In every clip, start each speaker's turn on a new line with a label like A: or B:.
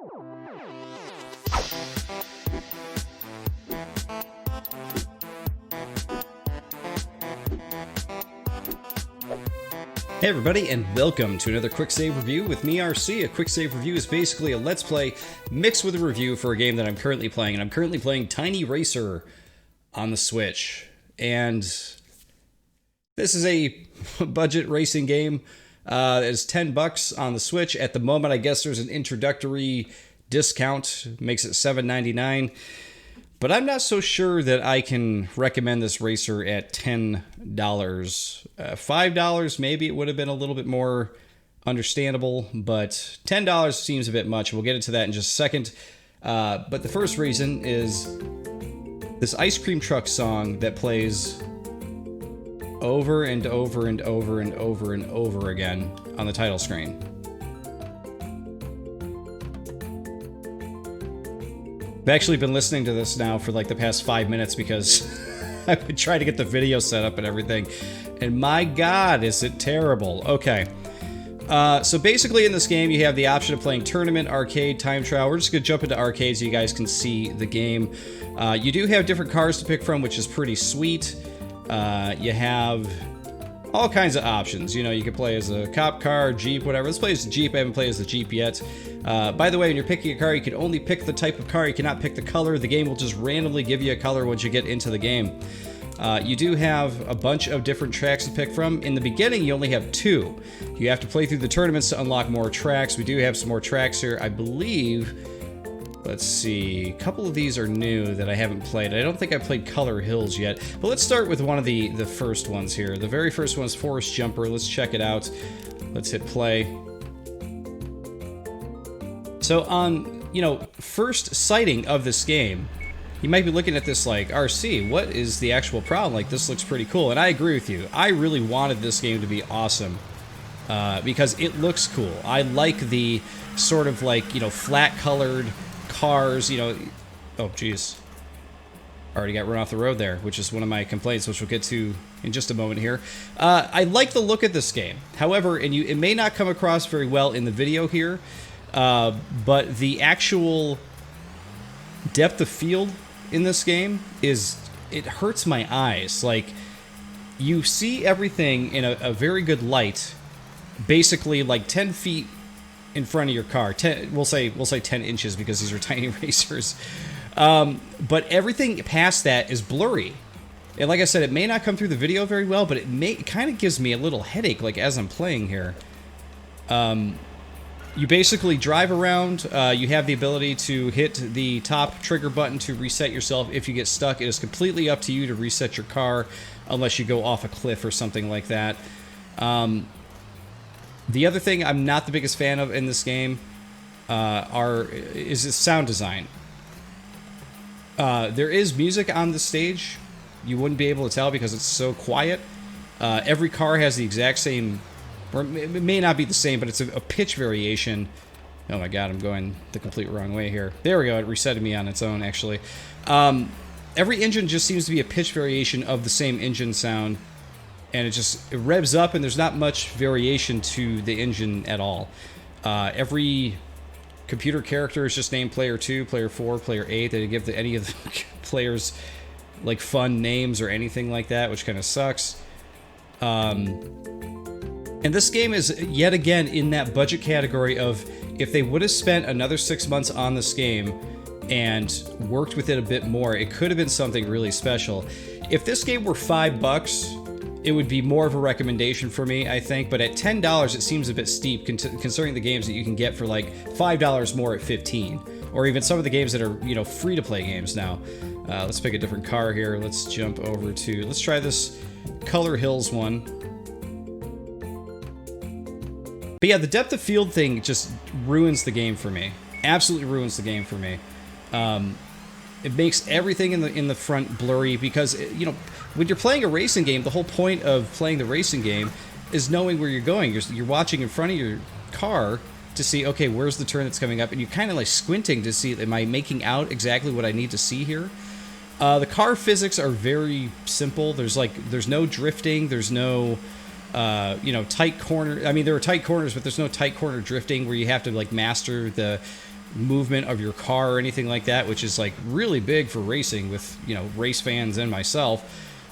A: Hey everybody, and welcome to another Quicksave review with me, RC. A Quicksave review is basically a Let's Play mixed with a review for a game that I'm currently playing, and I'm currently playing Tiny Racer on the Switch. And this is a budget racing game. It's $10 on the Switch. At the moment, I guess there's an introductory discount, makes it $7.99. But I'm not so sure that I can recommend this racer at $10. $5, maybe it would have been a little bit more understandable, but $10 seems a bit much. We'll get into that in just a second. But the first reason is this ice cream truck song that plays over and over and over and over and over again on the title screen. I've actually been listening to this now for like the past 5 minutes because I've been trying to get the video set up and everything. And my God, is it terrible. Okay. So basically in this game, you have the option of playing tournament, arcade, time trial. We're just going to jump into arcade so you guys can see the game. You do have different cars to pick from, which is pretty sweet. You have all kinds of options. You know, you can play as a cop car, Jeep, whatever. Let's play as the Jeep. I haven't played as the Jeep yet. By the way, when you're picking a car, you can only pick the type of car. You cannot pick the color. The game will just randomly give you a color once you get into the game. You do have a bunch of different tracks to pick from. In the beginning, you only have 2. You have to play through the tournaments to unlock more tracks. We do have some more tracks here, I believe. Let's see. A couple of these are new that I haven't played. I don't think I've played Color Hills yet. But let's start with one of the first ones here. The very first one is Forest Jumper. Let's check it out. Let's hit play. So on, first sighting of this game, you might be looking at this like, RC, what is the actual problem? Like, this looks pretty cool. And I agree with you. I really wanted this game to be awesome because it looks cool. I like the sort of like, flat-colored cars, oh, geez. Already got run off the road there, which is one of my complaints, which we'll get to in just a moment here. I like the look of this game. However, it may not come across very well in the video here, but the actual depth of field in this game it hurts my eyes. Like, you see everything in a very good light, basically like 10 feet in front of your car. We'll say 10 inches because these are tiny racers. But everything past that is blurry. And like I said, it may not come through the video very well, but it kind of gives me a little headache, like, as I'm playing here. You basically drive around. You have the ability to hit the top trigger button to reset yourself if you get stuck. It is completely up to you to reset your car unless you go off a cliff or something like that. The other thing I'm not the biggest fan of in this game is its sound design. There is music on the stage. You wouldn't be able to tell because it's so quiet. Every car has the exact same, or it may not be the same, but it's a pitch variation. Oh my God, I'm going the complete wrong way here. There we go, it resetted me on its own, actually. Every engine just seems to be a pitch variation of the same engine sound. And it revs up, and there's not much variation to the engine at all. Every computer character is just named Player 2, Player 4, Player 8. They didn't give any of the players like fun names or anything like that, which kind of sucks. And this game is yet again in that budget category of, if they would have spent another 6 months on this game and worked with it a bit more, it could have been something really special. If this game were $5, it would be more of a recommendation for me, I think. But at $10, it seems a bit steep, considering the games that you can get for like $5 more at $15, or even some of the games that are free-to-play games now. Let's pick a different car here. Let's jump over to, let's try this Color Hills one. But yeah, the depth of field thing just ruins the game for me. Absolutely ruins the game for me. It makes everything in the front blurry because, when you're playing a racing game, the whole point of playing the racing game is knowing where you're going. You're watching in front of your car to see, okay, where's the turn that's coming up, and you're kind of like squinting to see, am I making out exactly what I need to see here? The car physics are very simple. There's no drifting. There's no, tight corner. I mean, there are tight corners, but there's no tight corner drifting where you have to like master the movement of your car or anything like that, which is like really big for racing with, you know, race fans and myself.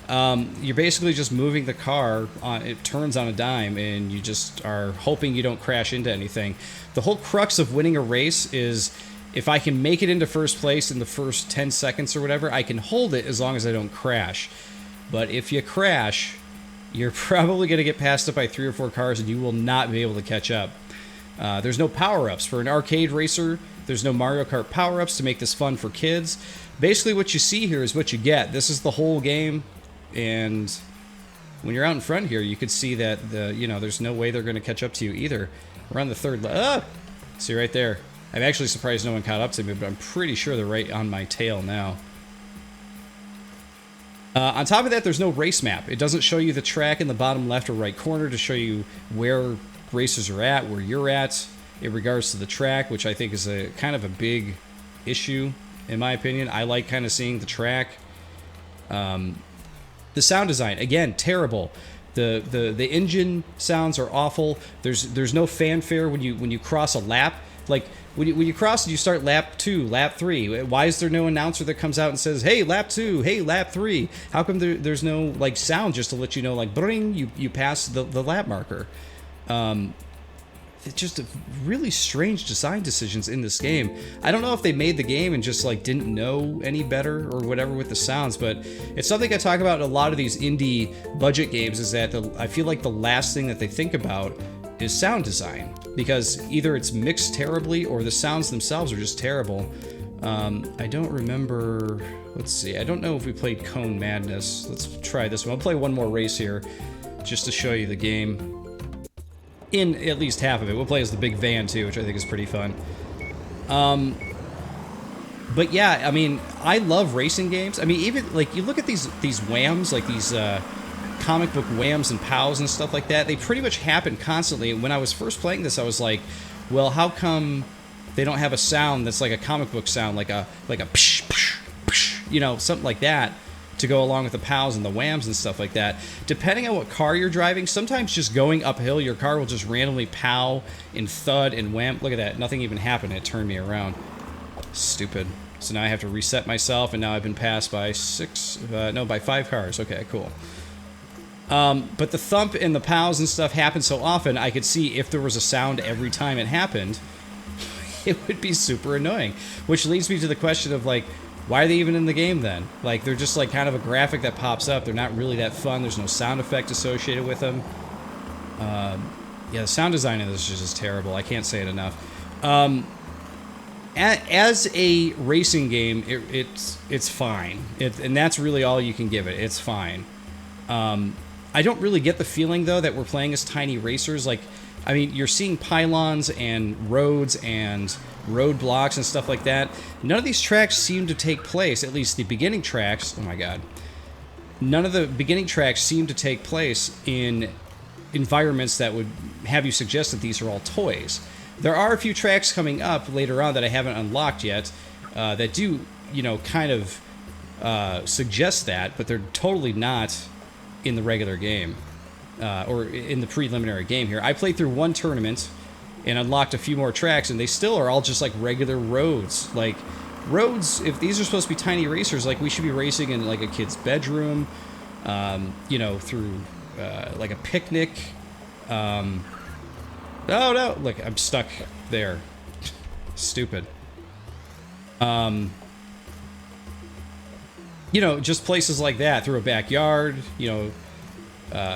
A: You're basically just moving the car on, it turns on a dime, and you just are hoping you don't crash into anything. The whole crux of winning a race is if I can make it into first place in the first 10 seconds or whatever, I can hold it as long as I don't crash. But if you crash, you're probably going to get passed up by 3 or 4 cars, and you will not be able to catch up. There's no power-ups. For an arcade racer, there's no Mario Kart power-ups to make this fun for kids. Basically, what you see here is what you get. This is the whole game, and when you're out in front here, you could see that there's no way they're going to catch up to you either. We're on the third see right there. I'm actually surprised no one caught up to me, but I'm pretty sure they're right on my tail now. On top of that, there's no race map. It doesn't show you the track in the bottom left or right corner to show you where racers are at, where you're at in regards to the track, which I think is a kind of a big issue, in my opinion. I like kind of seeing the track. The sound design, again, terrible. The engine sounds are awful. There's no fanfare when you cross a lap. Like when you cross and you start lap 2, lap 3. Why is there no announcer that comes out and says, "Hey, lap 2, hey, lap 3"? How come there's no like sound just to let you know, like, bring you passed the lap marker? It's just a really strange design decisions in this game. I don't know if they made the game and just like didn't know any better or whatever with the sounds, but it's something I talk about in a lot of these indie budget games, is that I feel like the last thing that they think about is sound design, because either it's mixed terribly or the sounds themselves are just terrible. I don't remember, let's see, I don't know if we played Cone Madness. Let's try this one. I'll play one more race here just to show you the game. In at least half of it. We'll play as the big van too, which I think is pretty fun. But yeah, I mean, I love racing games. I mean, even like you look at these whams, like these comic book whams and pows and stuff like that. They pretty much happen constantly. And when I was first playing this, I was like, well, how come they don't have a sound that's like a comic book sound, like a psh, psh, psh, you know, something like that, to go along with the pows and the whams and stuff like that. Depending on what car you're driving, sometimes just going uphill, your car will just randomly pow and thud and wham. Look at that. Nothing even happened. It turned me around. Stupid. So now I have to reset myself, and now I've been passed by 5 cars. Okay, cool. But the thump and the pows and stuff happen so often, I could see if there was a sound every time it happened, it would be super annoying. Which leads me to the question of, like, why are they even in the game then? Like, they're just like kind of a graphic that pops up. They're not really that fun. There's no sound effect associated with them. Yeah, the sound design of this is just terrible. I can't say it enough. As a racing game, it's fine. And that's really all you can give it. It's fine. I don't really get the feeling, though, that we're playing as tiny racers. Like, I mean, you're seeing pylons and roads and roadblocks and stuff like that. None of these tracks seem to take place, at least the beginning tracks. Oh my god. None of the beginning tracks seem to take place in environments that would have you suggest that these are all toys. There are a few tracks coming up later on that I haven't unlocked yet that do, you know, kind of suggest that, but they're totally not in the regular game or in the preliminary game here. I played through one tournament and unlocked a few more tracks, and they still are all just like regular roads. Like, roads, if these are supposed to be tiny racers, like, we should be racing in like a kid's bedroom, you know, through like a picnic. Oh no, look, I'm stuck there. Stupid. You know, just places like that, through a backyard, you know,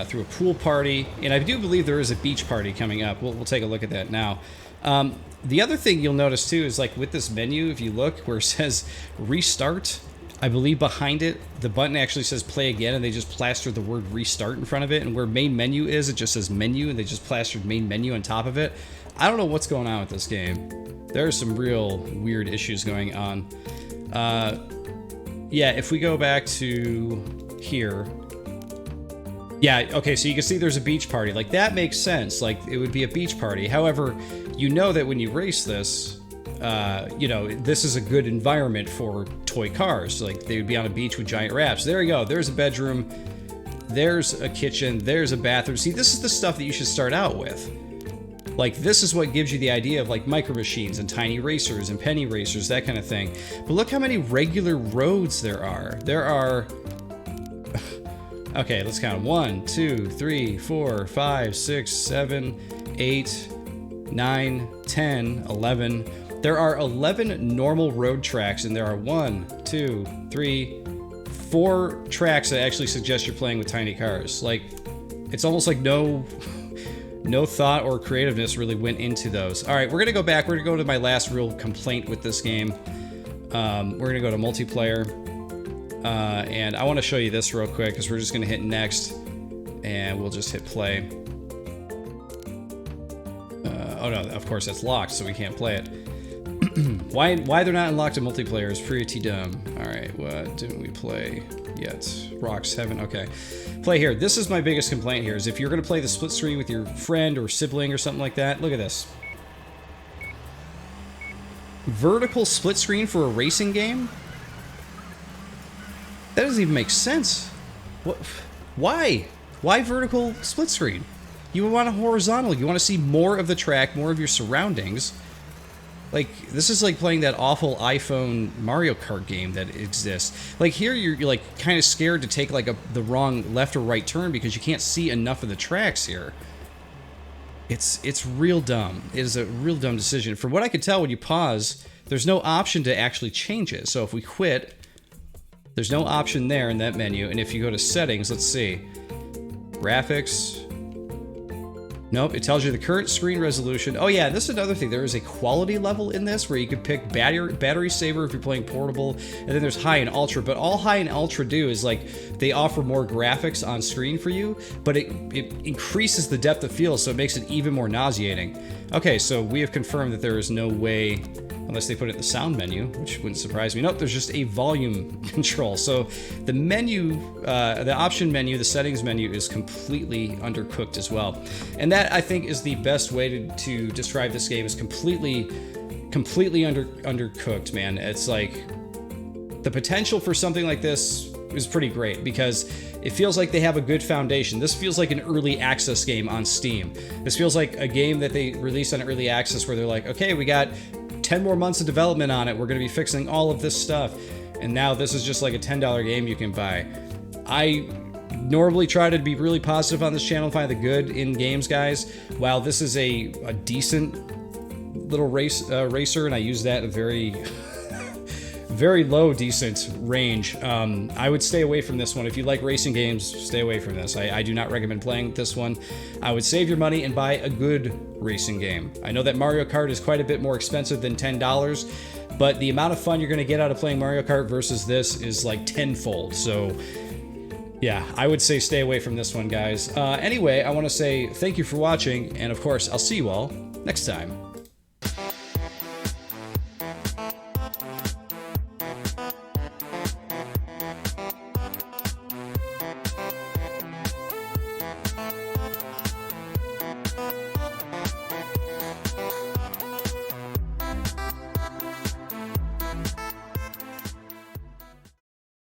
A: through a pool party, and I do believe there is a beach party coming up. We'll take a look at that now. The other thing you'll notice too is, like, with this menu, if you look where it says restart, I believe behind it the button actually says play again, and they just plastered the word restart in front of it, and where main menu is, it just says menu, and they just plastered main menu on top of it. I don't know what's going on with this game. There are some real weird issues going on. Yeah, if we go back to here. Yeah, okay, so you can see there's a beach party. Like, that makes sense. Like, it would be a beach party. However, you know that when you race this, you know, this is a good environment for toy cars. Like, they would be on a beach with giant rafts. There you go. There's a bedroom. There's a kitchen. There's a bathroom. See, this is the stuff that you should start out with. Like, this is what gives you the idea of like micro machines and tiny racers and penny racers, that kind of thing. But look how many regular roads there are. There are... Okay, let's count. 1, 2, 3, 4, 5, 6, 7, 8, 9, 10, 11. There are 11 normal road tracks, and there are 1, 2, 3, 4 tracks that actually suggest you're playing with tiny cars. Like, it's almost like no thought or creativeness really went into those. All right, we're gonna go back. We're gonna go to my last real complaint with this game. We're gonna go to multiplayer. And I want to show you this real quick because we're just going to hit next and we'll just hit play. Oh no, of course that's locked, so we can't play it. Why they're not unlocked in multiplayer is pretty dumb. Alright, what didn't we play yet? Rocks, Heaven, okay. Play here. This is my biggest complaint here, is if you're going to play the split screen with your friend or sibling or something like that, look at this. Vertical split screen for a racing game? That doesn't even make sense. What? Why? Why vertical split screen? You want a horizontal. You want to see more of the track, more of your surroundings. Like, this is like playing that awful iPhone Mario Kart game that exists. Like, here you're like kind of scared to take like the wrong left or right turn because you can't see enough of the tracks here. It's real dumb. It is a real dumb decision. From what I could tell, when you pause, there's no option to actually change it. So if we quit... There's no option there in that menu, and if you go to settings, let's see. Graphics. Nope, it tells you the current screen resolution. Oh yeah, this is another thing. There is a quality level in this where you can pick battery saver if you're playing portable, and then there's high and ultra, but all high and ultra do is like, they offer more graphics on screen for you, but it increases the depth of field, so it makes it even more nauseating. Okay, so we have confirmed that there is no way... Unless they put it in the sound menu, which wouldn't surprise me. Nope, there's just a volume control. So the menu, the option menu, the settings menu is completely undercooked as well. And that, I think, is the best way to describe this game, is completely undercooked, man. It's like, the potential for something like this is pretty great because it feels like they have a good foundation. This feels like an early access game on Steam. This feels like a game that they released on early access where they're like, okay, we got 10 more months of development on it. We're going to be fixing all of this stuff. And now this is just like a $10 game you can buy. I normally try to be really positive on this channel, find the good in games, guys. While this is a decent little racer, and I use that in a very low decent range, I would stay away from this one. If you like racing games, stay away from this. I do not recommend playing this one. I would save your money and buy a good racing game. I know that Mario Kart is quite a bit more expensive than $10, but the amount of fun you're going to get out of playing Mario Kart versus this is like tenfold. So yeah, I would say stay away from this one, guys. Anyway, I want to say thank you for watching, and of course, I'll see you all next time.